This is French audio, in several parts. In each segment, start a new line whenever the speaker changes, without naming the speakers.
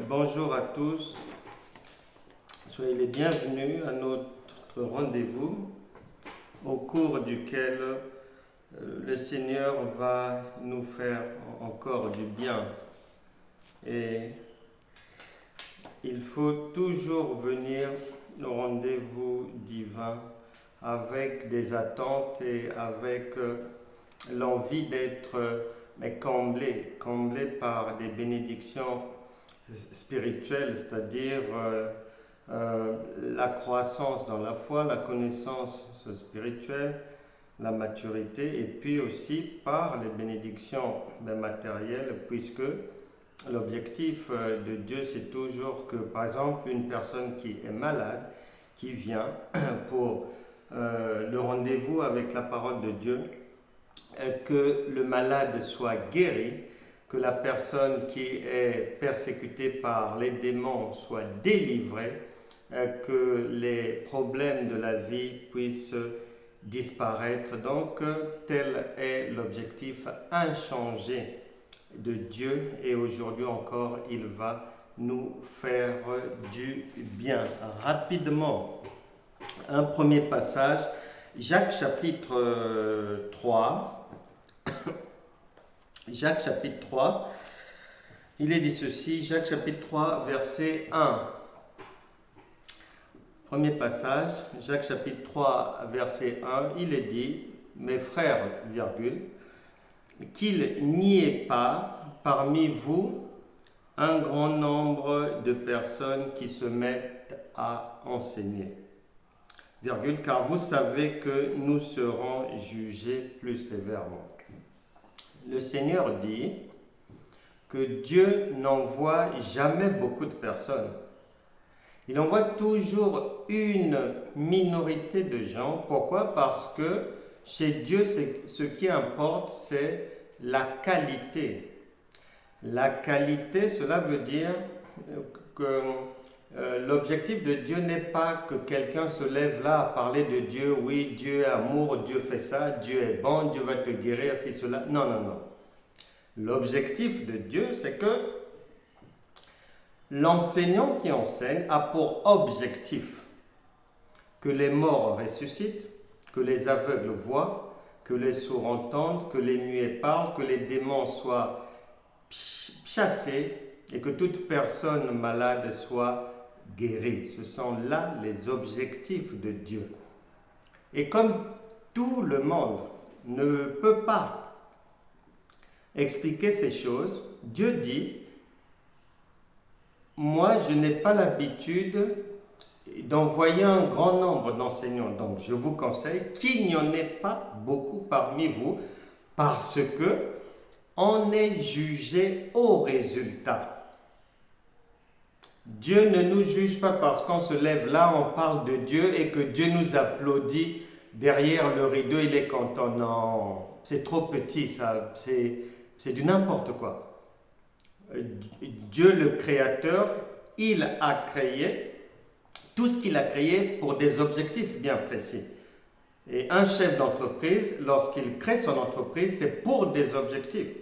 Bonjour à tous, soyez les bienvenus à notre rendez-vous au cours duquel le Seigneur va nous faire encore du bien. Et il faut toujours venir au rendez-vous divin avec des attentes et avec l'envie d'être comblé par des bénédictions spirituelle, c'est-à-dire la croissance dans la foi, la connaissance spirituelle, la maturité, et puis aussi par les bénédictions matérielles, puisque l'objectif de Dieu, c'est toujours que, par exemple, une personne qui est malade, qui vient pour le rendez-vous avec la parole de Dieu, que le malade soit guéri, que la personne qui est persécutée par les démons soit délivrée, que les problèmes de la vie puissent disparaître. Donc, tel est l'objectif inchangé de Dieu, et aujourd'hui encore, il va nous faire du bien. Rapidement, un premier passage, Jacques chapitre 3. Jacques chapitre 3, il est dit ceci, Jacques chapitre 3, verset 1. Premier passage, Jacques chapitre 3, verset 1, il est dit, mes frères, virgule, qu'il n'y ait pas parmi vous un grand nombre de personnes qui se mettent à enseigner. Virgule, car vous savez que nous serons jugés plus sévèrement. Le Seigneur dit que Dieu n'envoie jamais beaucoup de personnes. Il envoie toujours une minorité de gens. Pourquoi? Parce que chez Dieu, ce qui importe, c'est la qualité. La qualité, cela veut dire que l'objectif de Dieu n'est pas que quelqu'un se lève là à parler de Dieu. Oui, Dieu est amour, Dieu fait ça, Dieu est bon, Dieu va te guérir, si cela. Non, non, non. L'objectif de Dieu, c'est que l'enseignant qui enseigne a pour objectif que les morts ressuscitent, que les aveugles voient, que les sourds entendent, que les muets parlent, que les démons soient chassés et que toute personne malade soit guérie. Ce sont là les objectifs de Dieu. Et comme tout le monde ne peut pas expliquer ces choses, Dieu dit, moi je n'ai pas l'habitude d'envoyer un grand nombre d'enseignants, donc je vous conseille qu'il n'y en ait pas beaucoup parmi vous, parce que on est jugé au résultat. Dieu ne nous juge pas parce qu'on se lève là, on parle de Dieu et que Dieu nous applaudit derrière le rideau, il est content. Non, c'est trop petit, ça, c'est du n'importe quoi. Dieu le Créateur, il a créé tout ce qu'il a créé pour des objectifs bien précis. Et un chef d'entreprise, lorsqu'il crée son entreprise, c'est pour des objectifs.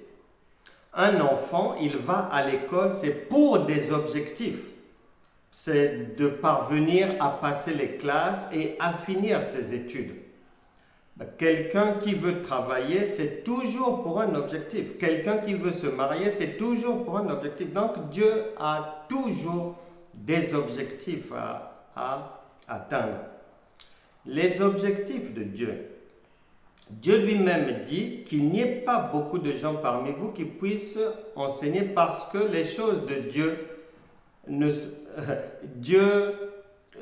Un enfant, il va à l'école, c'est pour des objectifs. C'est de parvenir à passer les classes et à finir ses études. Quelqu'un qui veut travailler, c'est toujours pour un objectif. Quelqu'un qui veut se marier, c'est toujours pour un objectif. Donc Dieu a toujours des objectifs à atteindre. Les objectifs de Dieu. Dieu lui-même dit qu'il n'y ait pas beaucoup de gens parmi vous qui puissent enseigner parce que les choses de Dieu,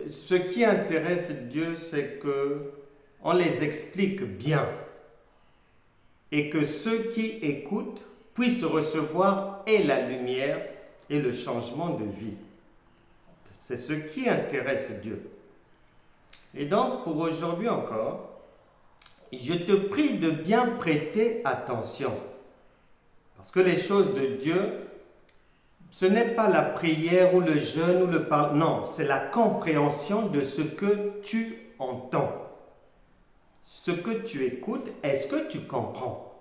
ce qui intéresse Dieu, c'est que on les explique bien et que ceux qui écoutent puissent recevoir et la lumière et le changement de vie. C'est ce qui intéresse Dieu. Et donc, pour aujourd'hui encore, je te prie de bien prêter attention. Parce que les choses de Dieu, ce n'est pas la prière ou le jeûne ou le parler. Non, c'est la compréhension de ce que tu entends. Ce que tu écoutes, est-ce que tu comprends?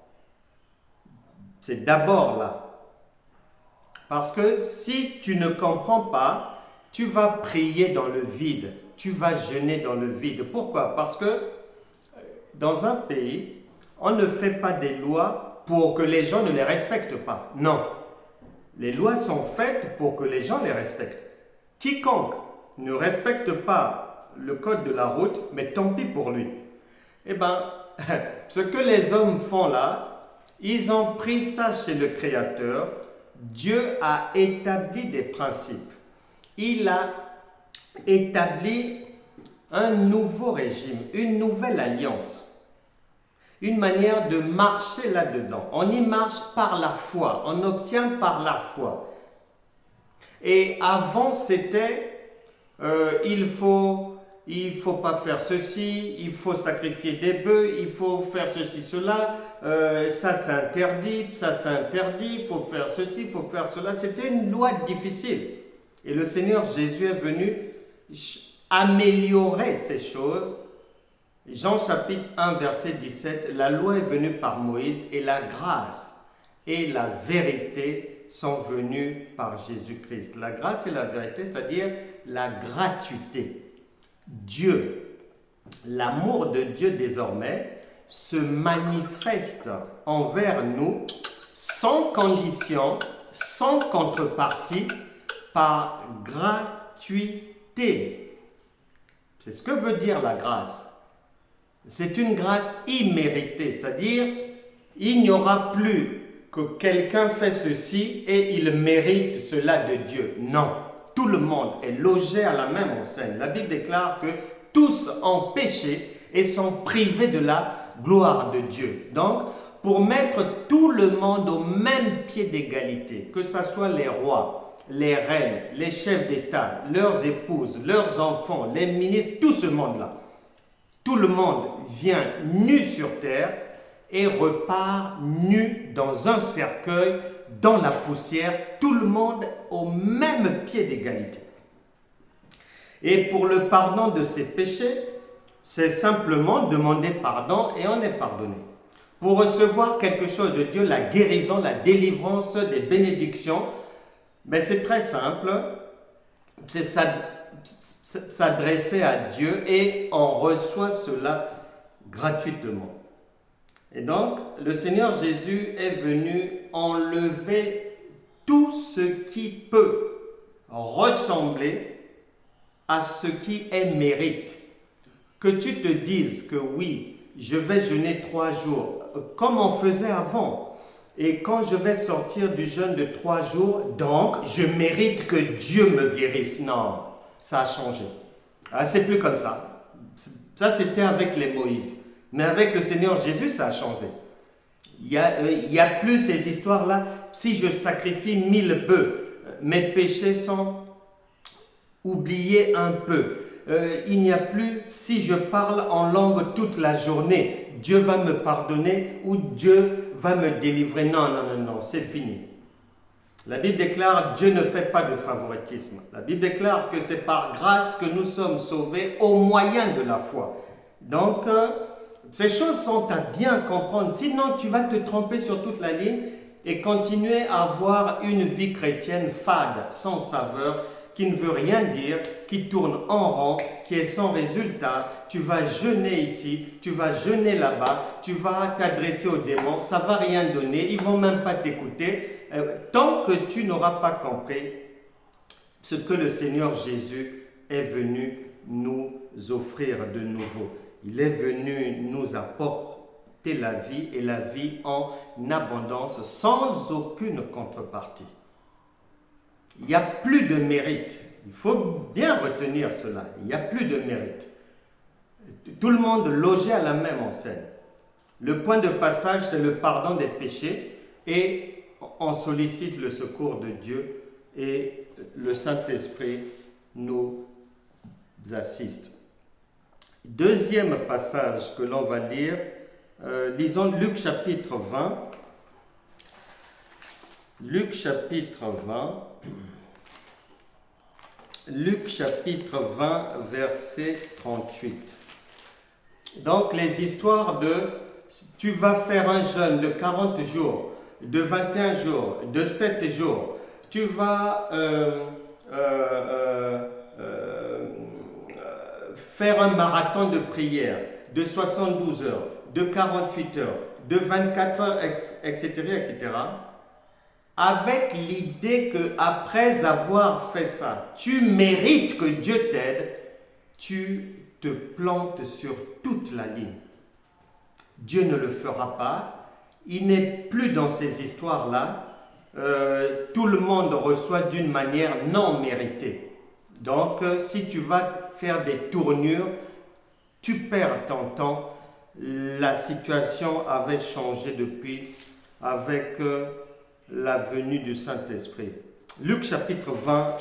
C'est d'abord là. Parce que si tu ne comprends pas, tu vas prier dans le vide, tu vas jeûner dans le vide. Pourquoi? Parce que dans un pays, on ne fait pas des lois pour que les gens ne les respectent pas. Non. Les lois sont faites pour que les gens les respectent. Quiconque ne respecte pas le code de la route, mais tant pis pour lui. Eh bien, ce que les hommes font là, ils ont pris ça chez le Créateur. Dieu a établi des principes. Il a établi un nouveau régime, une nouvelle alliance, une manière de marcher là-dedans. On y marche par la foi, on obtient par la foi. Et avant, c'était il faut pas faire ceci, il faut sacrifier des bœufs, il faut faire ceci, cela, ça c'est interdit, il faut faire ceci, il faut faire cela. C'était une loi difficile. Et le Seigneur Jésus est venu améliorer ces choses. Jean chapitre 1 verset 17, la loi est venue par Moïse et la grâce et la vérité sont venues par Jésus-Christ. La grâce et la vérité, c'est-à-dire la gratuité. Dieu, l'amour de Dieu désormais, se manifeste envers nous sans condition, sans contrepartie, par gratuité. C'est ce que veut dire la grâce. C'est une grâce imméritée, c'est-à-dire il n'y aura plus que quelqu'un fait ceci et il mérite cela de Dieu. Non, tout le monde est logé à la même enseigne. La Bible déclare que tous ont péché et sont privés de la gloire de Dieu. Donc, pour mettre tout le monde au même pied d'égalité, que ce soit les rois, les reines, les chefs d'État, leurs épouses, leurs enfants, les ministres, tout ce monde-là, tout le monde vient nu sur terre et repart nu dans un cercueil, dans la poussière, tout le monde au même pied d'égalité. Et pour le pardon de ses péchés, c'est simplement demander pardon et on est pardonné. Pour recevoir quelque chose de Dieu, la guérison, la délivrance, des bénédictions, mais c'est très simple, c'est s'adresser à Dieu et on reçoit cela gratuitement. Et donc, le Seigneur Jésus est venu enlever tout ce qui peut ressembler à ce qui est mérite. Que tu te dises que oui, je vais jeûner 3 jours, comme on faisait avant. Et quand je vais sortir du jeûne de 3 jours, donc je mérite que Dieu me guérisse. Non, ça a changé. Ah, c'est plus comme ça. Ça, c'était avec les Moïse. Mais avec le Seigneur Jésus, ça a changé. Il y a plus ces histoires-là. Si je sacrifie 1000 bœufs, mes péchés sont oubliés un peu. Il n'y a plus, si je parle en langue toute la journée, Dieu va me pardonner ou Dieu va me délivrer. Non, c'est fini. La Bible déclare, Dieu ne fait pas de favoritisme. La Bible déclare que c'est par grâce que nous sommes sauvés au moyen de la foi. Donc, ces choses sont à bien comprendre. Sinon, tu vas te tromper sur toute la ligne et continuer à avoir une vie chrétienne fade, sans saveur, qui ne veut rien dire, qui tourne en rond, qui est sans résultat. Tu vas jeûner ici, tu vas jeûner là-bas, tu vas t'adresser aux démons, ça ne va rien donner, ils ne vont même pas t'écouter. Tant que tu n'auras pas compris ce que le Seigneur Jésus est venu nous offrir de nouveau. Il est venu nous apporter la vie et la vie en abondance sans aucune contrepartie. Il n'y a plus de mérite. Il faut bien retenir cela. Il n'y a plus de mérite. Tout le monde logé à la même enseigne. Le point de passage, c'est le pardon des péchés et on sollicite le secours de Dieu et le Saint-Esprit nous assiste. Deuxième passage que l'on va lire, lisons Luc chapitre 20. Luc chapitre 20. Luc chapitre 20, verset 38. Donc les histoires de tu vas faire un jeûne de 40 jours, de 21 jours, de 7 jours. tu vas faire un marathon de prière de 72 heures, de 48 heures, de 24 heures, etc., etc., avec l'idée que après avoir fait ça, tu mérites que Dieu t'aide, tu te plantes sur toute la ligne. Dieu ne le fera pas. Il n'est plus dans ces histoires-là. Tout le monde reçoit d'une manière non méritée. Donc, si tu vas faire des tournures, tu perds ton temps. La situation avait changé depuis avec la venue du Saint-Esprit. Luc chapitre 20,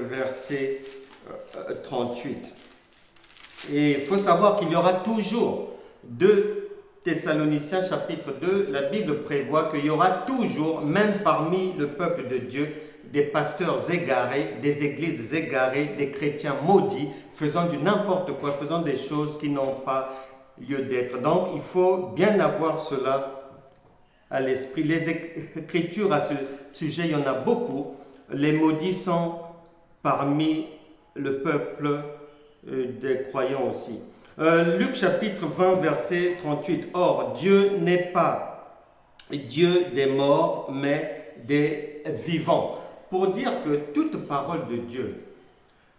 verset 38. Et il faut savoir qu'il y aura toujours 2 Thessaloniciens chapitre 2, la Bible prévoit qu'il y aura toujours, même parmi le peuple de Dieu, des pasteurs égarés, des églises égarées, des chrétiens maudits, faisant du n'importe quoi, faisant des choses qui n'ont pas lieu d'être. Donc il faut bien avoir cela à l'esprit. Les écritures à ce sujet, il y en a beaucoup. Les maudits sont parmi le peuple des croyants aussi. Luc chapitre 20 verset 38. Or, Dieu n'est pas Dieu des morts, mais des vivants. Pour dire que toute parole de Dieu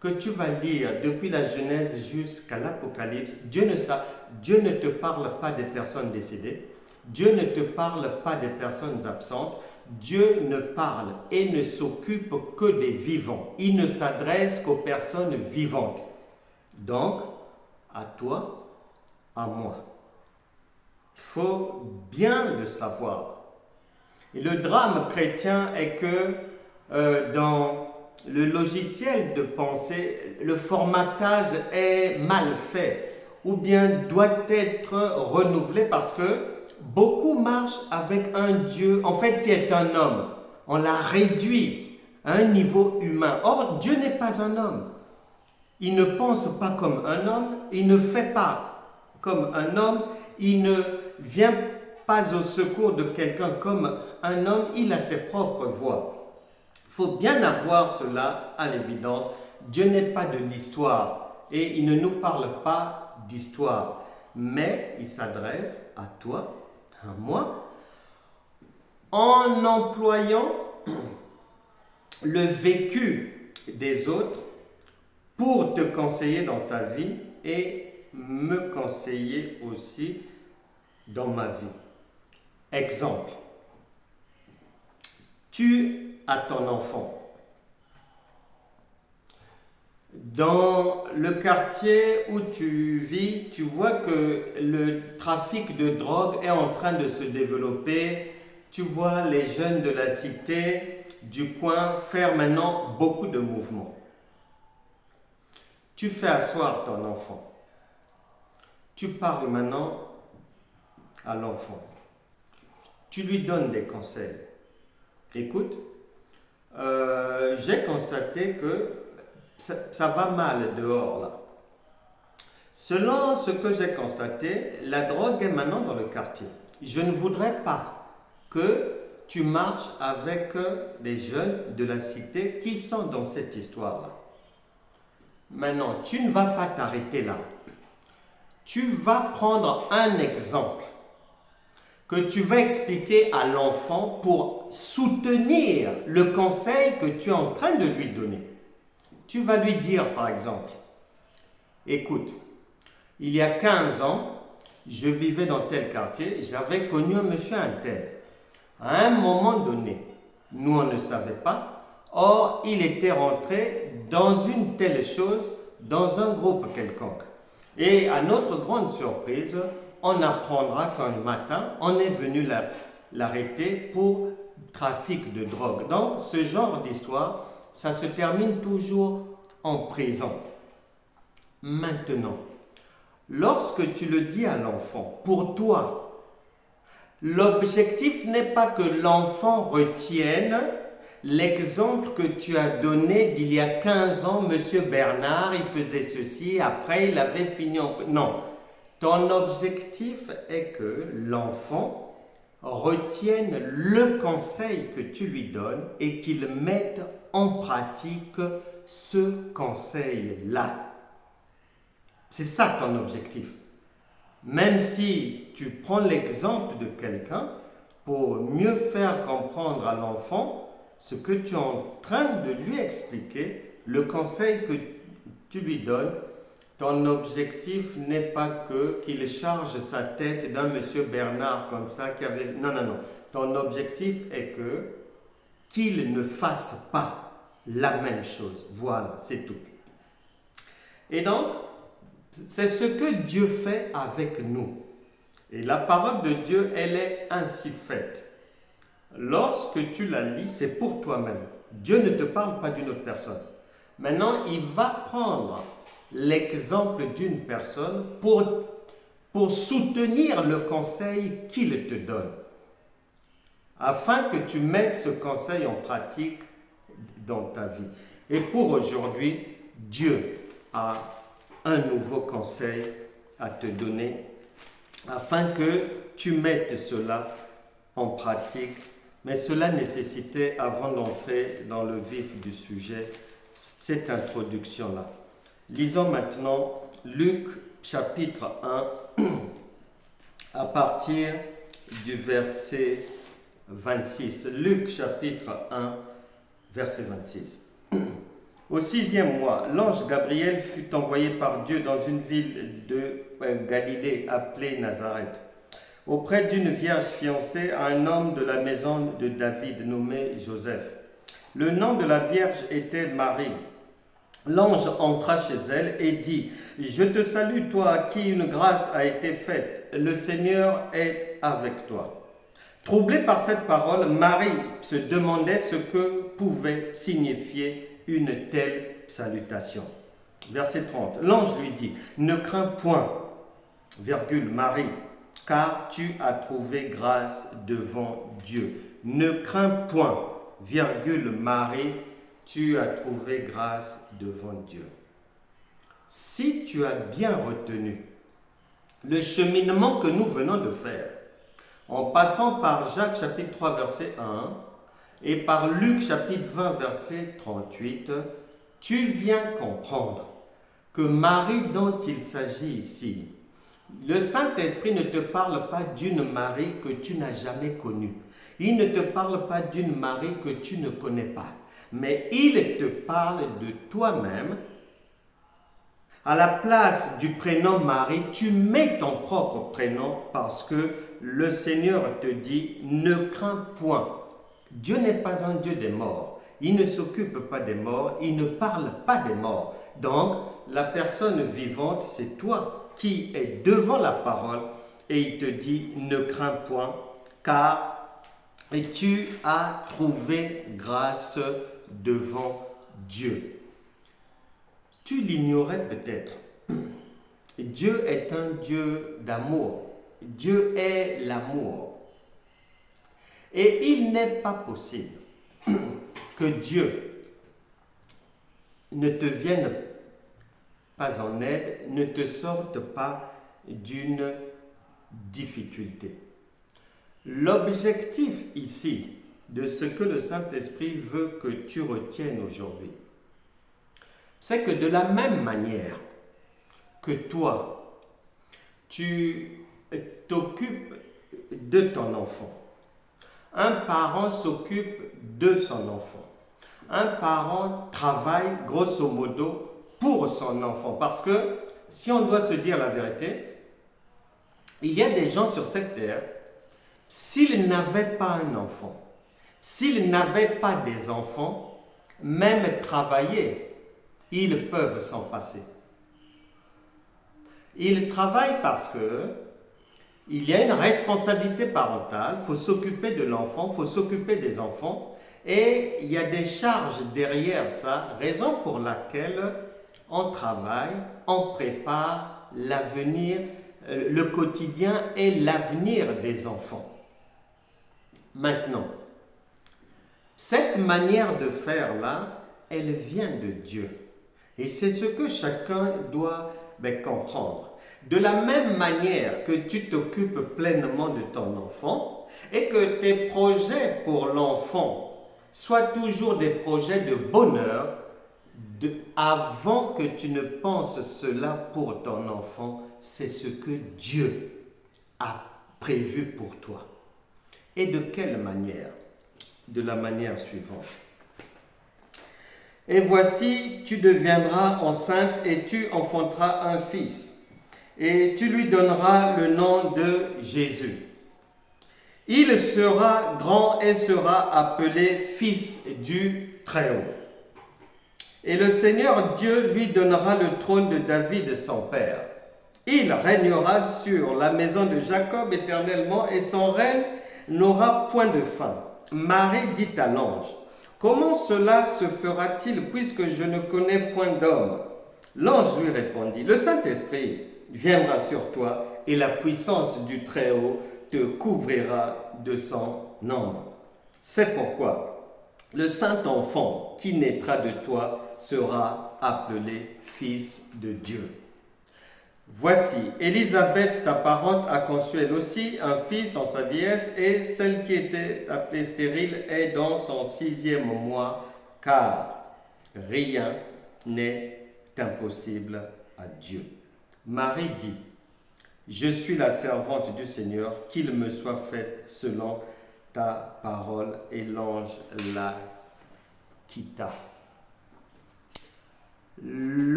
que tu vas lire depuis la Genèse jusqu'à l'Apocalypse, Dieu ne te parle pas des personnes décédées, Dieu ne te parle pas des personnes absentes, Dieu ne parle et ne s'occupe que des vivants. Il ne s'adresse qu'aux personnes vivantes. Donc, à toi, à moi. Il faut bien le savoir. Et le drame chrétien est que dans le logiciel de pensée, le formatage est mal fait ou bien doit être renouvelé parce que beaucoup marchent avec un Dieu, en fait, qui est un homme. On l'a réduit à un niveau humain. Or, Dieu n'est pas un homme. Il ne pense pas comme un homme, il ne fait pas comme un homme, il ne vient pas au secours de quelqu'un comme un homme, il a ses propres voies. Il faut bien avoir cela à l'évidence. Dieu n'est pas de l'histoire et il ne nous parle pas d'histoire, mais il s'adresse à toi, à moi, en employant le vécu des autres pour te conseiller dans ta vie et me conseiller aussi dans ma vie. Exemple, tu as ton enfant. Dans le quartier où tu vis, tu vois que le trafic de drogue est en train de se développer. Tu vois les jeunes de la cité, du coin, faire maintenant beaucoup de mouvements. Tu fais asseoir ton enfant. Tu parles maintenant à l'enfant. Tu lui donnes des conseils. Écoute, j'ai constaté que ça va mal dehors là. Selon ce que j'ai constaté, la drogue est maintenant dans le quartier. Je ne voudrais pas que tu marches avec des jeunes de la cité qui sont dans cette histoire-là. Maintenant, tu ne vas pas t'arrêter là. Tu vas prendre un exemple que tu vas expliquer à l'enfant pour soutenir le conseil que tu es en train de lui donner. Tu vas lui dire par exemple, écoute, il y a 15 ans, je vivais dans tel quartier, j'avais connu un monsieur un tel. À un moment donné, nous on ne savait pas, or il était rentré dans une telle chose, dans un groupe quelconque. Et à notre grande surprise, on apprendra qu'un matin, on est venu l'arrêter pour trafic de drogue. Donc, ce genre d'histoire, ça se termine toujours en prison. Maintenant, lorsque tu le dis à l'enfant, pour toi, l'objectif n'est pas que l'enfant retienne l'exemple que tu as donné d'il y a 15 ans, Monsieur Bernard, il faisait ceci, après il avait fini en... Non, ton objectif est que l'enfant retienne le conseil que tu lui donnes et qu'il mette en pratique ce conseil-là. C'est ça ton objectif. Même si tu prends l'exemple de quelqu'un pour mieux faire comprendre à l'enfant ce que tu es en train de lui expliquer, le conseil que tu lui donnes, ton objectif n'est pas qu'il charge sa tête d'un monsieur Bernard comme ça qui avait... Non, non, non. Ton objectif est qu'il ne fasse pas la même chose. Voilà, c'est tout. Et donc, c'est ce que Dieu fait avec nous. Et la parole de Dieu, elle est ainsi faite. Lorsque tu la lis, c'est pour toi-même. Dieu ne te parle pas d'une autre personne. Maintenant, il va prendre l'exemple d'une personne pour soutenir le conseil qu'il te donne, afin que tu mettes ce conseil en pratique dans ta vie. Et pour aujourd'hui, Dieu a un nouveau conseil à te donner, afin que tu mettes cela en pratique. Mais cela nécessitait, avant d'entrer dans le vif du sujet, cette introduction-là. Lisons maintenant Luc chapitre 1 à partir du verset 26. Luc chapitre 1, verset 26. Au 6e mois, l'ange Gabriel fut envoyé par Dieu dans une ville de Galilée appelée Nazareth, auprès d'une vierge fiancée à un homme de la maison de David nommé Joseph. Le nom de la vierge était Marie. L'ange entra chez elle et dit: « Je te salue, toi à qui une grâce a été faite. Le Seigneur est avec toi. » Troublée par cette parole, Marie se demandait ce que pouvait signifier une telle salutation. Verset 30. L'ange lui dit: « Ne crains point, Marie, car tu as trouvé grâce devant Dieu. » Ne crains point, Marie, tu as trouvé grâce devant Dieu. Si tu as bien retenu le cheminement que nous venons de faire, en passant par Jacques chapitre 3 verset 1 et par Luc chapitre 20 verset 38, tu viens comprendre que Marie dont il s'agit ici, le Saint-Esprit ne te parle pas d'une Marie que tu n'as jamais connue. Il ne te parle pas d'une Marie que tu ne connais pas. Mais il te parle de toi-même. À la place du prénom Marie, tu mets ton propre prénom parce que le Seigneur te dit: ne crains point. Dieu n'est pas un Dieu des morts. Il ne s'occupe pas des morts, il ne parle pas des morts. Donc, la personne vivante, c'est toi qui es devant la parole et il te dit: ne crains point, car tu as trouvé grâce devant Dieu. Tu l'ignorais peut-être. Dieu est un Dieu d'amour. Dieu est l'amour. Et il n'est pas possible que Dieu ne te vienne pas en aide, ne te sorte pas d'une difficulté. L'objectif ici de ce que le Saint-Esprit veut que tu retiennes aujourd'hui, c'est que de la même manière que toi, tu t'occupes de ton enfant, un parent s'occupe de son enfant, un parent travaille grosso modo pour son enfant, parce que si on doit se dire la vérité, il y a des gens sur cette terre, s'ils n'avaient pas un enfant, s'ils n'avaient pas des enfants, même travailler, ils peuvent s'en passer. Ils travaillent parce que il y a une responsabilité parentale, il faut s'occuper de l'enfant, il faut s'occuper des enfants, et il y a des charges derrière ça, raison pour laquelle on travaille, on prépare l'avenir, le quotidien et l'avenir des enfants. Maintenant, cette manière de faire là, elle vient de Dieu. Et c'est ce que chacun doit Mais comprendre. De la même manière que tu t'occupes pleinement de ton enfant et que tes projets pour l'enfant soient toujours des projets de bonheur, avant que tu ne penses cela pour ton enfant, c'est ce que Dieu a prévu pour toi. Et de quelle manière? De la manière suivante. Et voici, tu deviendras enceinte et tu enfanteras un fils. Et tu lui donneras le nom de Jésus. Il sera grand et sera appelé Fils du Très-Haut. Et le Seigneur Dieu lui donnera le trône de David son père. Il régnera sur la maison de Jacob éternellement et son règne n'aura point de fin. Marie dit à l'ange, comment cela se fera-t-il puisque je ne connais point d'homme? L'ange lui répondit, le Saint-Esprit viendra sur toi et la puissance du Très-Haut te couvrira de son ombre. C'est pourquoi le Saint-Enfant qui naîtra de toi sera appelé Fils de Dieu. Voici, Élisabeth, ta parente, a conçu elle aussi un fils en sa vieillesse, et celle qui était appelée stérile est dans son 6e mois, car rien n'est impossible à Dieu. Marie dit, je suis la servante du Seigneur, qu'il me soit fait selon ta parole, et l'ange la quitta.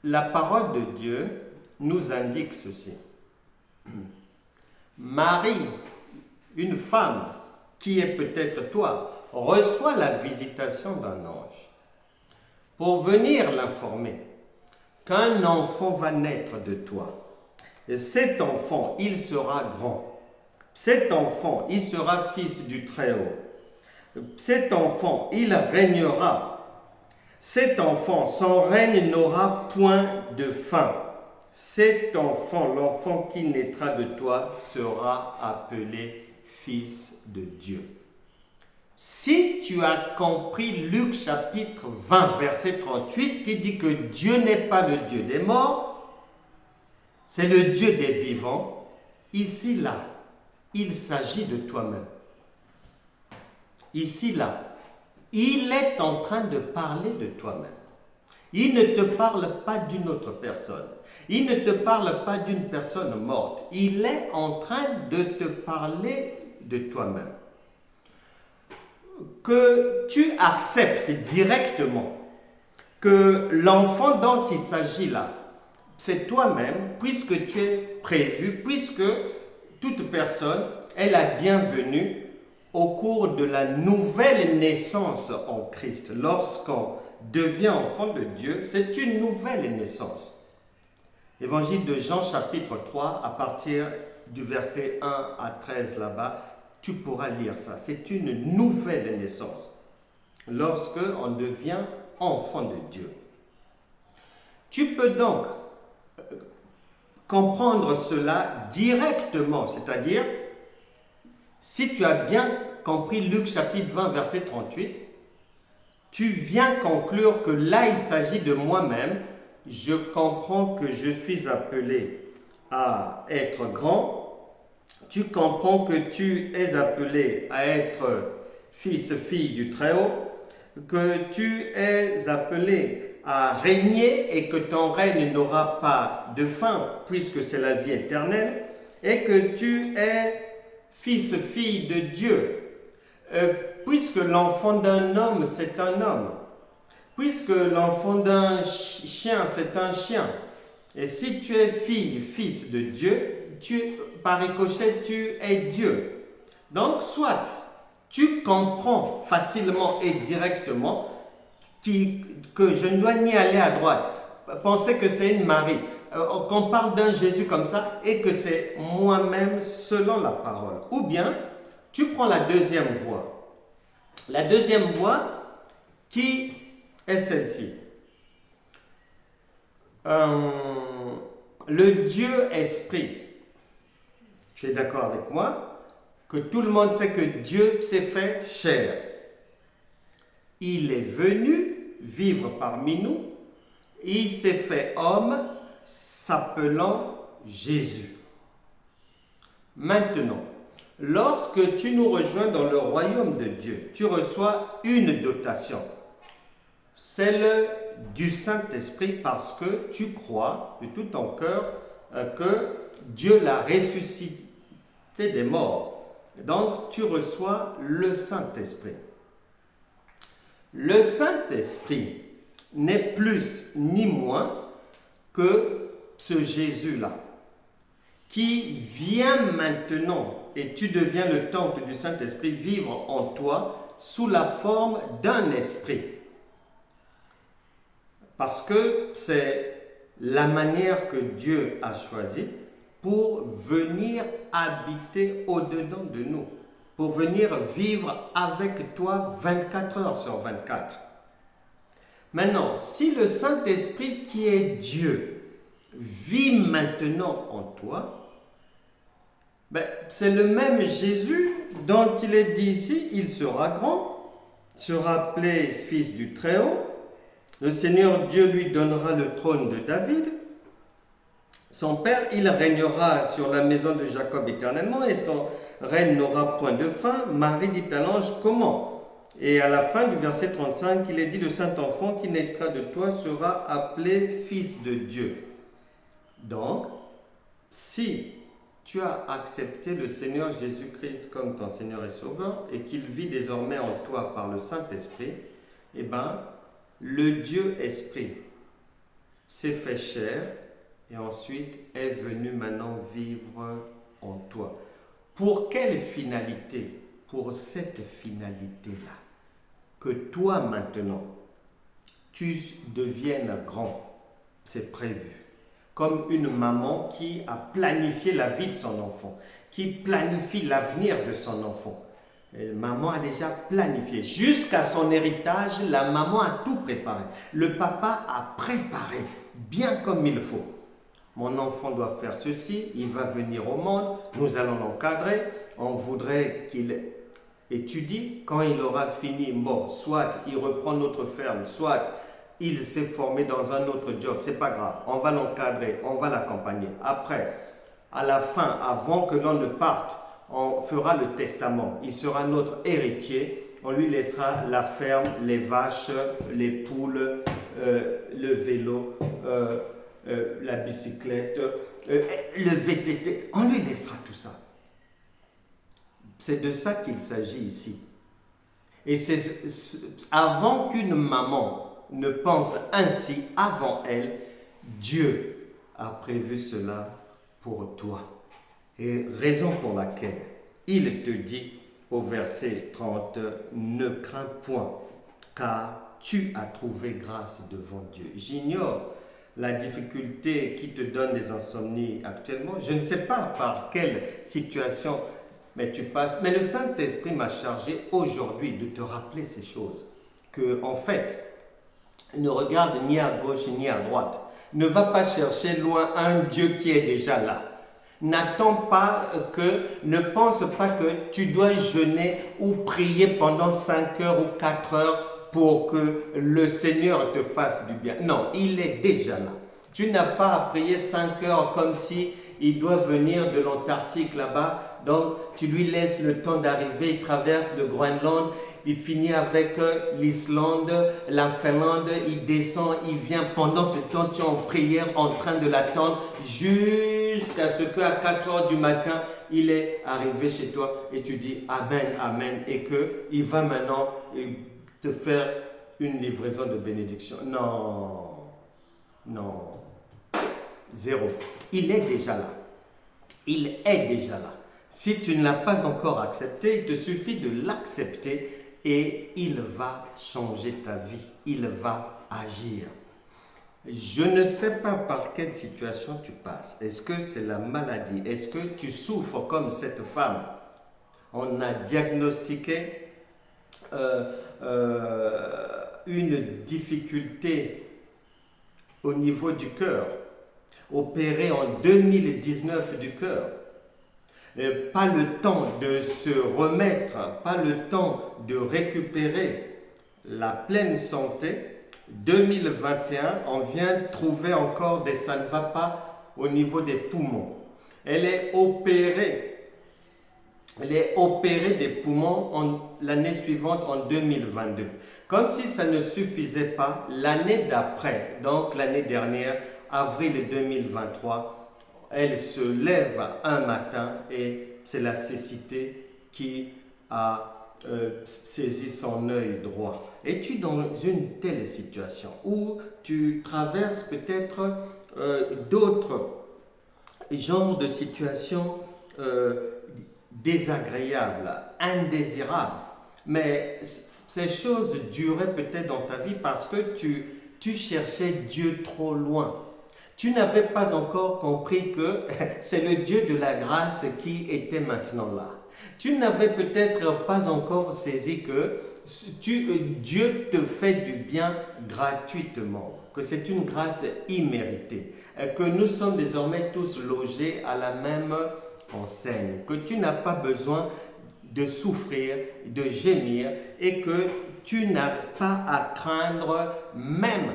La parole de Dieu nous indique ceci. Marie, une femme qui est peut-être toi, reçoit la visitation d'un ange pour venir l'informer qu'un enfant va naître de toi. Et cet enfant, il sera grand. Cet enfant, il sera fils du Très-Haut. Cet enfant, il régnera. Cet enfant, son règne n'aura point de fin. Cet enfant, l'enfant qui naîtra de toi, sera appelé Fils de Dieu. Si tu as compris Luc chapitre 20, verset 38, qui dit que Dieu n'est pas le Dieu des morts, c'est le Dieu des vivants, ici, là, il s'agit de toi-même. Ici, là, il est en train de parler de toi-même. Il ne te parle pas d'une autre personne. Il ne te parle pas d'une personne morte. Il est en train de te parler de toi-même. Que tu acceptes directement que l'enfant dont il s'agit là, c'est toi-même, puisque tu es prévu, puisque toute personne est la bienvenue au cours de la nouvelle naissance en Christ. Lorsqu'on devient enfant de Dieu, c'est une nouvelle naissance. Évangile de Jean chapitre 3, à partir du verset 1 à 13 là-bas, tu pourras lire ça. C'est une nouvelle naissance. Lorsque on devient enfant de Dieu. Tu peux donc comprendre cela directement, c'est-à-dire, si tu as bien compris Luc chapitre 20, verset 38, tu viens conclure que là, il s'agit de moi-même. Je comprends que je suis appelé à être grand. Tu comprends que tu es appelé à être fils, fille du Très-Haut, que tu es appelé à régner et que ton règne n'aura pas de fin, puisque c'est la vie éternelle, et que tu es fils, fille de Dieu, puisque l'enfant d'un homme, c'est un homme, puisque l'enfant d'un chien, c'est un chien. Et si tu es fille, fils de Dieu, par ricochet, tu es Dieu. Donc, soit tu comprends facilement et directement que je ne dois ni aller à droite, penser que c'est une Marie, qu'on parle d'un Jésus comme ça et que c'est moi-même selon la parole. Ou bien, tu prends la deuxième voie. La deuxième voie qui est celle-ci. Le Dieu Esprit. Tu es d'accord avec moi que tout le monde sait que Dieu s'est fait chair. Il est venu vivre parmi nous il s'est fait homme s'appelant Jésus. Maintenant, lorsque tu nous rejoins dans le royaume de Dieu, tu reçois une dotation, celle du Saint-Esprit, parce que tu crois de tout ton cœur que Dieu l'a ressuscité des morts. Donc, tu reçois le Saint-Esprit. Le Saint-Esprit n'est plus ni moins que ce Jésus-là, qui vient maintenant, et tu deviens le temple du Saint-Esprit, vivre en toi sous la forme d'un esprit. Parce que c'est la manière que Dieu a choisie pour venir habiter au-dedans de nous, pour venir vivre avec toi 24 heures sur 24. Maintenant, si le Saint-Esprit qui est Dieu vit maintenant en toi, c'est le même Jésus dont il est dit ici, il sera grand, sera appelé fils du Très-Haut. Le Seigneur Dieu lui donnera le trône de David. Son père, il régnera sur la maison de Jacob éternellement et son règne n'aura point de fin. Marie dit à l'ange, comment? Et à la fin du verset 35, il est dit, le Saint-Enfant qui naîtra de toi sera appelé fils de Dieu. Donc, si tu as accepté le Seigneur Jésus-Christ comme ton Seigneur et Sauveur et qu'il vit désormais en toi par le Saint-Esprit, eh bien, le Dieu Esprit s'est fait chair et ensuite est venu maintenant vivre en toi. Pour quelle finalité? Pour cette finalité-là. Que toi maintenant, tu deviennes grand. C'est prévu. Comme une maman qui a planifié la vie de son enfant, qui planifie l'avenir de son enfant. Et maman a déjà planifié. Jusqu'à son héritage, la maman a tout préparé. Le papa a préparé, bien comme il faut. Mon enfant doit faire ceci, il va venir au monde, nous allons l'encadrer, on voudrait qu'il étudie. Quand il aura fini, bon, soit il reprend notre ferme, soit il s'est formé dans un autre job, c'est pas grave, on va l'encadrer, on va l'accompagner. Après, à la fin, avant que l'on ne parte, on fera le testament, il sera notre héritier, on lui laissera la ferme, les vaches, les poules, le vélo, la bicyclette, le VTT, on lui laissera tout ça. C'est de ça qu'il s'agit ici. Et c'est avant qu'une maman ne pense ainsi, avant elle, Dieu a prévu cela pour toi. Et raison pour laquelle il te dit au verset 30, ne crains point, car tu as trouvé grâce devant Dieu. J'ignore la difficulté qui te donne des insomnies actuellement. Je ne sais pas par quelle situation mais tu passes. Mais le Saint-Esprit m'a chargé aujourd'hui de te rappeler ces choses. Que en fait, ne regarde ni à gauche ni à droite. Ne va pas chercher loin un Dieu qui est déjà là. N'attends pas ne pense pas que tu dois jeûner ou prier pendant 5 heures ou 4 heures pour que le Seigneur te fasse du bien. Non, il est déjà là. Tu n'as pas à prier 5 heures comme si il doit venir de l'Antarctique là-bas. Donc, tu lui laisses le temps d'arriver, il traverse le Groenland, il finit avec l'Islande, la Finlande, il descend, il vient. Pendant ce temps, tu es en prière, en train de l'attendre, jusqu'à ce qu'à 4 heures du matin, il est arrivé chez toi et tu dis Amen, Amen, et qu'il va maintenant te faire une livraison de bénédiction. Non, non, zéro. Il est déjà là. Il est déjà là. Si tu ne l'as pas encore accepté, il te suffit de l'accepter et il va changer ta vie. Il va agir. Je ne sais pas par quelle situation tu passes. Est-ce que c'est la maladie? Est-ce que tu souffres comme cette femme? On a diagnostiqué une difficulté au niveau du cœur, opéré en 2019 du cœur. Pas le temps de se remettre, pas le temps de récupérer la pleine santé. 2021, on vient trouver encore ça ne va pas au niveau des poumons. Elle est opérée des poumons l'année suivante, en 2022. Comme si ça ne suffisait pas, l'année d'après, donc l'année dernière, avril 2023, elle se lève un matin et c'est la cécité qui a saisi son œil droit. Es-tu dans une telle situation où tu traverses peut-être d'autres genres de situations désagréables, indésirables, mais ces choses duraient peut-être dans ta vie parce que tu cherchais Dieu trop loin. Tu n'avais pas encore compris que c'est le Dieu de la grâce qui était maintenant là. Tu n'avais peut-être pas encore saisi que Dieu te fait du bien gratuitement, que c'est une grâce imméritée, que nous sommes désormais tous logés à la même enseigne, que tu n'as pas besoin de souffrir, de gémir et que tu n'as pas à craindre même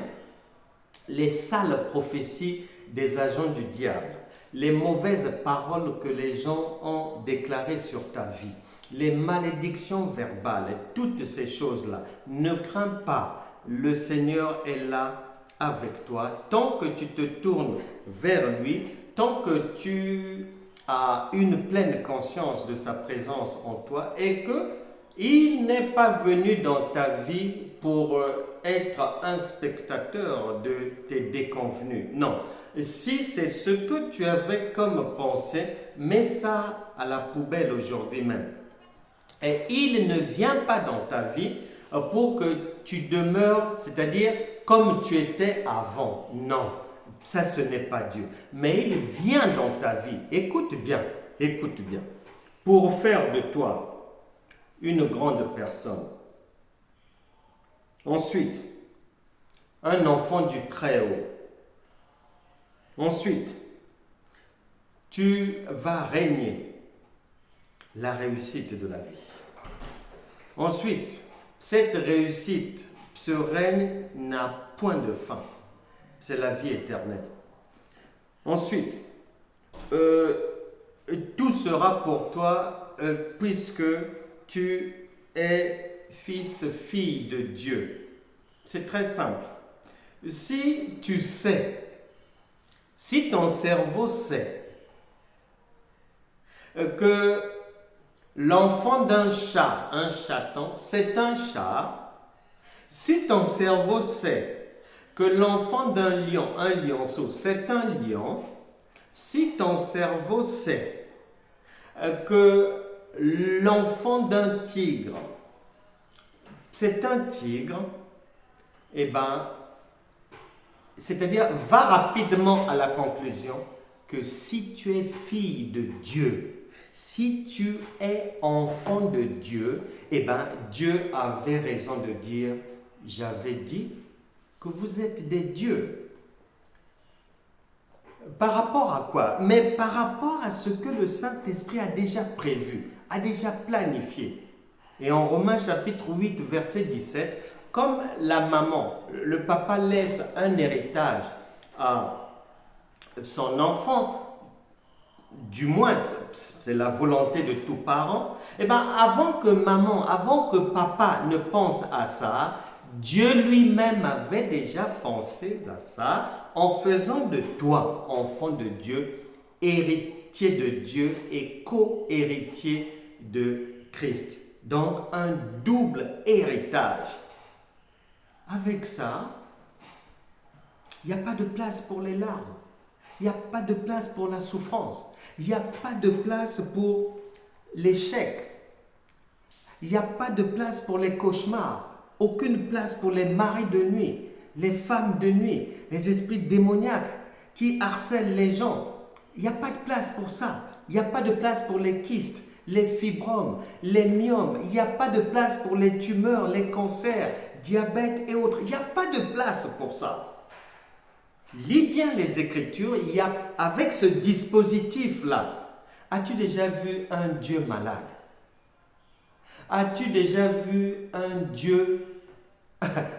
les sales prophéties des agents du diable, les mauvaises paroles que les gens ont déclarées sur ta vie, les malédictions verbales, toutes ces choses-là. Ne crains pas, le Seigneur est là avec toi. Tant que tu te tournes vers lui, tant que tu as une pleine conscience de sa présence en toi et que il n'est pas venu dans ta vie pour être un spectateur de tes déconvenus. Non. Si c'est ce que tu avais comme pensée, mets ça à la poubelle aujourd'hui même. Et il ne vient pas dans ta vie pour que tu demeures, c'est-à-dire comme tu étais avant. Non, ça ce n'est pas Dieu. Mais il vient dans ta vie. Écoute bien, pour faire de toi une grande personne. Ensuite, un enfant du Très-Haut. Ensuite, tu vas régner la réussite de la vie. Ensuite, cette réussite, ce règne n'a point de fin. C'est la vie éternelle. Ensuite, tout sera pour toi puisque tu es fils, fille de Dieu. C'est très simple. Si tu sais, si ton cerveau sait que l'enfant d'un chat, un chaton, c'est un chat, si ton cerveau sait que l'enfant d'un lion, un lionceau, c'est un lion, si ton cerveau sait que l'enfant d'un tigre, c'est un tigre, eh bien, c'est-à-dire, va rapidement à la conclusion que si tu es fille de Dieu, si tu es enfant de Dieu, eh bien, Dieu avait raison de dire, j'avais dit que vous êtes des dieux. Par rapport à quoi? Mais par rapport à ce que le Saint-Esprit a déjà prévu, a déjà planifié. Et en Romains chapitre 8, verset 17, comme la maman, le papa laisse un héritage à son enfant, du moins c'est la volonté de tout parent, et bien avant que papa ne pense à ça, Dieu lui-même avait déjà pensé à ça en faisant de toi, enfant de Dieu, héritier de Dieu et co-héritier de Christ. Donc un double héritage. Avec ça, il n'y a pas de place pour les larmes, il n'y a pas de place pour la souffrance, il n'y a pas de place pour l'échec, il n'y a pas de place pour les cauchemars, aucune place pour les maris de nuit, les femmes de nuit, les esprits démoniaques qui harcèlent les gens. Il n'y a pas de place pour ça, il n'y a pas de place pour les kystes, les fibromes, les myomes, il n'y a pas de place pour les tumeurs, les cancers, diabète et autres. Il n'y a pas de place pour ça. Lis bien les Écritures, il y a, avec ce dispositif-là, as-tu déjà vu un Dieu malade? As-tu déjà vu un Dieu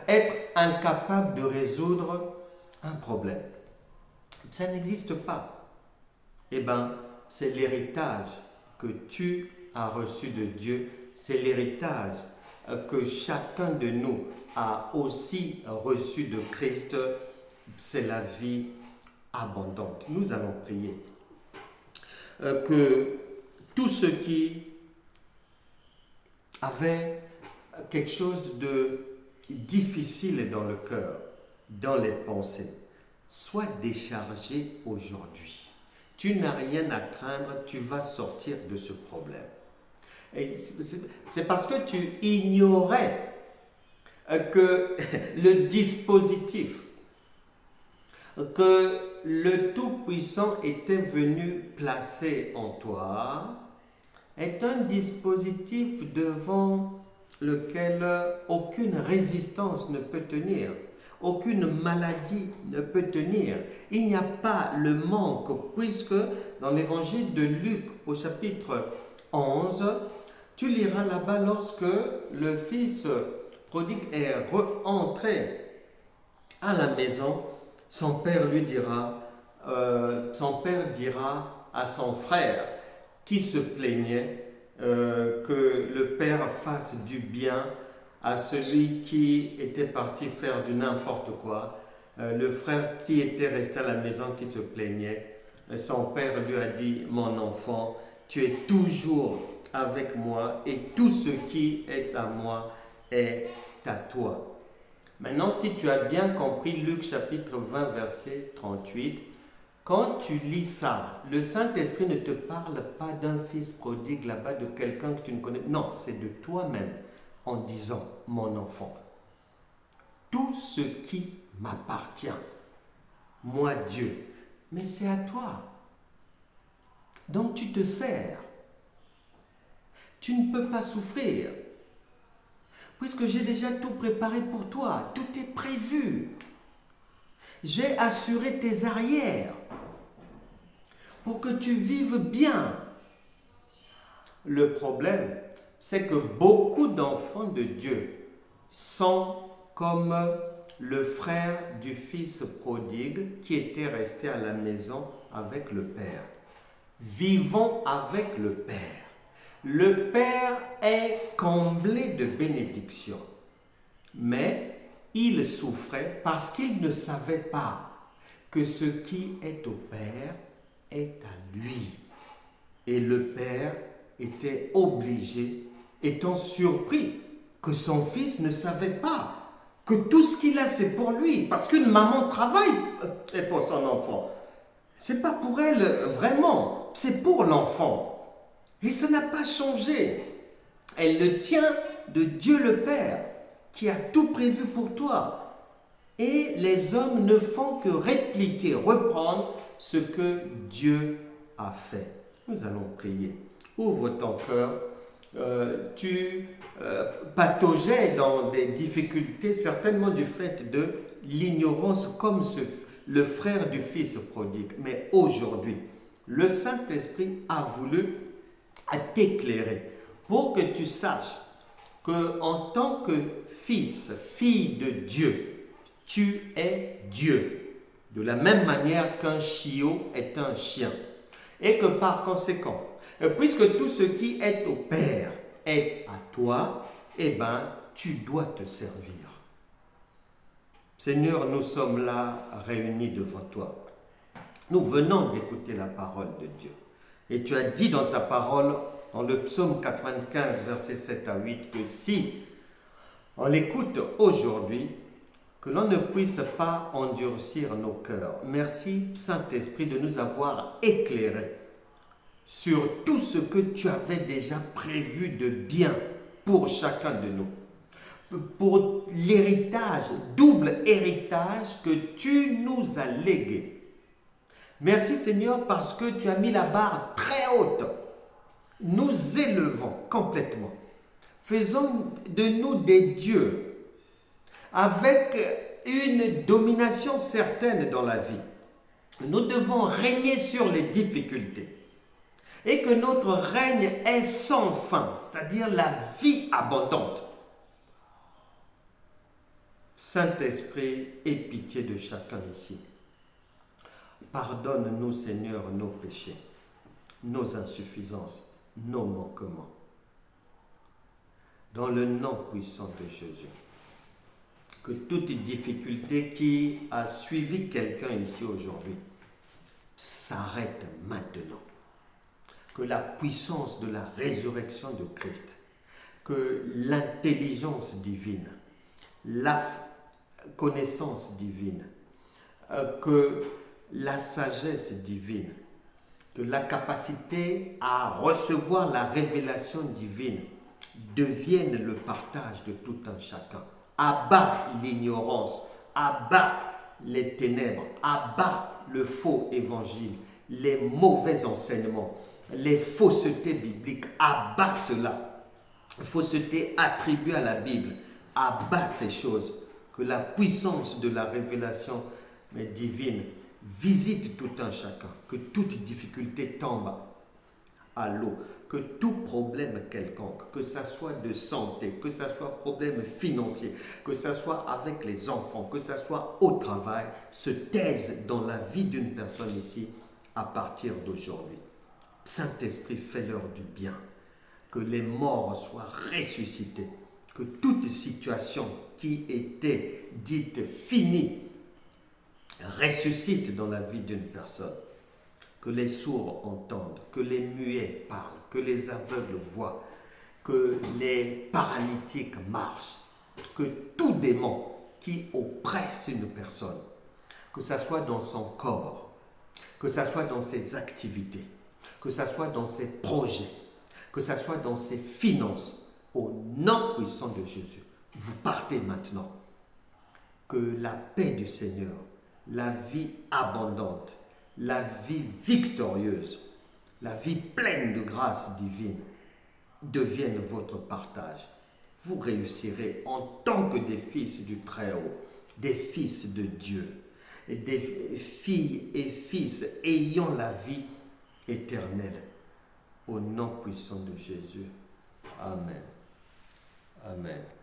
être incapable de résoudre un problème. Ça n'existe pas. Eh bien, c'est l'héritage que tu as reçu de Dieu, c'est l'héritage que chacun de nous a aussi reçu de Christ, c'est la vie abondante. Nous allons prier que tous ceux qui avaient quelque chose de difficile dans le cœur, dans les pensées, soient déchargés aujourd'hui. Tu n'as rien à craindre, tu vas sortir de ce problème. Et c'est parce que tu ignorais que le dispositif, que le Tout-Puissant était venu placer en toi, est un dispositif devant lequel aucune résistance ne peut tenir, aucune maladie ne peut tenir. Il n'y a pas le manque, puisque dans l'évangile de Luc au chapitre 11, tu liras là-bas lorsque le fils prodigue est rentré à la maison, son père dira à son frère qui se plaignait que le père fasse du bien à celui qui était parti faire du n'importe quoi. Le frère qui était resté à la maison qui se plaignait, son père lui a dit: mon enfant, tu es toujours avec moi et tout ce qui est à moi est à toi. Maintenant, si tu as bien compris Luc chapitre 20 verset 38, quand tu lis ça, le Saint-Esprit ne te parle pas d'un fils prodigue là-bas, de quelqu'un que tu ne connais. Non, c'est de toi-même en disant: mon enfant, tout ce qui m'appartient, moi Dieu, mais c'est à toi. Donc tu te sers. Tu ne peux pas souffrir, puisque j'ai déjà tout préparé pour toi. Tout est prévu. J'ai assuré tes arrières pour que tu vives bien. Le problème, c'est que beaucoup d'enfants de Dieu sont comme le frère du fils prodigue qui était resté à la maison avec le père. Vivons avec le père. Le père est comblé de bénédictions, mais il souffrait parce qu'il ne savait pas que ce qui est au père est à lui. Et le père était obligé, étant surpris que son fils ne savait pas que tout ce qu'il a c'est pour lui, parce qu'une maman travaille pour son enfant. C'est pas pour elle vraiment, c'est pour l'enfant. Et ça n'a pas changé. Elle le tient de Dieu le Père qui a tout prévu pour toi. Et les hommes ne font que répliquer, reprendre ce que Dieu a fait. Nous allons prier. Ouvre ton cœur. Tu pataugeais dans des difficultés, certainement du fait de l'ignorance, comme le frère du fils prodigue. Mais aujourd'hui, le Saint-Esprit a voulu t'éclairer pour que tu saches que en tant que fils, fille de Dieu, tu es Dieu. De la même manière qu'un chiot est un chien. Et que par conséquent, puisque tout ce qui est au Père est à toi, eh bien, tu dois te servir. Seigneur, nous sommes là réunis devant toi. Nous venons d'écouter la parole de Dieu. Et tu as dit dans ta parole, dans le psaume 95, versets 7 à 8, que si on l'écoute aujourd'hui, que l'on ne puisse pas endurcir nos cœurs. Merci, Saint-Esprit, de nous avoir éclairés sur tout ce que tu avais déjà prévu de bien pour chacun de nous. Pour l'héritage, double héritage que tu nous as légué. Merci Seigneur parce que tu as mis la barre très haute. Nous élevons complètement. Faisons de nous des dieux avec une domination certaine dans la vie. Nous devons régner sur les difficultés et que notre règne est sans fin, c'est-à-dire la vie abondante. Saint-Esprit, aie pitié de chacun ici. Pardonne-nous, Seigneur, nos péchés, nos insuffisances, nos manquements. Dans le nom puissant de Jésus, que toute difficulté qui a suivi quelqu'un ici aujourd'hui s'arrête maintenant. Que la puissance de la résurrection de Christ, que l'intelligence divine, la connaissance divine, que la sagesse divine, que la capacité à recevoir la révélation divine devienne le partage de tout un chacun. Abat l'ignorance, abat les ténèbres, abat le faux évangile, les mauvais enseignements, les faussetés bibliques, abat cela. Fausseté attribuée à la Bible, abat ces choses. Que la puissance de la révélation divine visite tout un chacun, que toute difficulté tombe à l'eau, que tout problème quelconque, que ça soit de santé, que ça soit problème financier, que ça soit avec les enfants, que ça soit au travail, se taise dans la vie d'une personne ici à partir d'aujourd'hui. Saint-Esprit, fais-leur du bien, que les morts soient ressuscités, que toute situation qui était dite finie ressuscite dans la vie d'une personne. Que les sourds entendent, que les muets parlent, que les aveugles voient, que les paralytiques marchent, que tout démon qui oppresse une personne, que ça soit dans son corps, que ça soit dans ses activités, que ça soit dans ses projets, que ça soit dans ses finances, au nom puissant de Jésus, vous partez maintenant. Que la paix du Seigneur, la vie abondante, la vie victorieuse, la vie pleine de grâce divine devienne votre partage. Vous réussirez en tant que des fils du Très-Haut, des fils de Dieu, et des filles et fils ayant la vie éternelle. Au nom puissant de Jésus. Amen. Amen.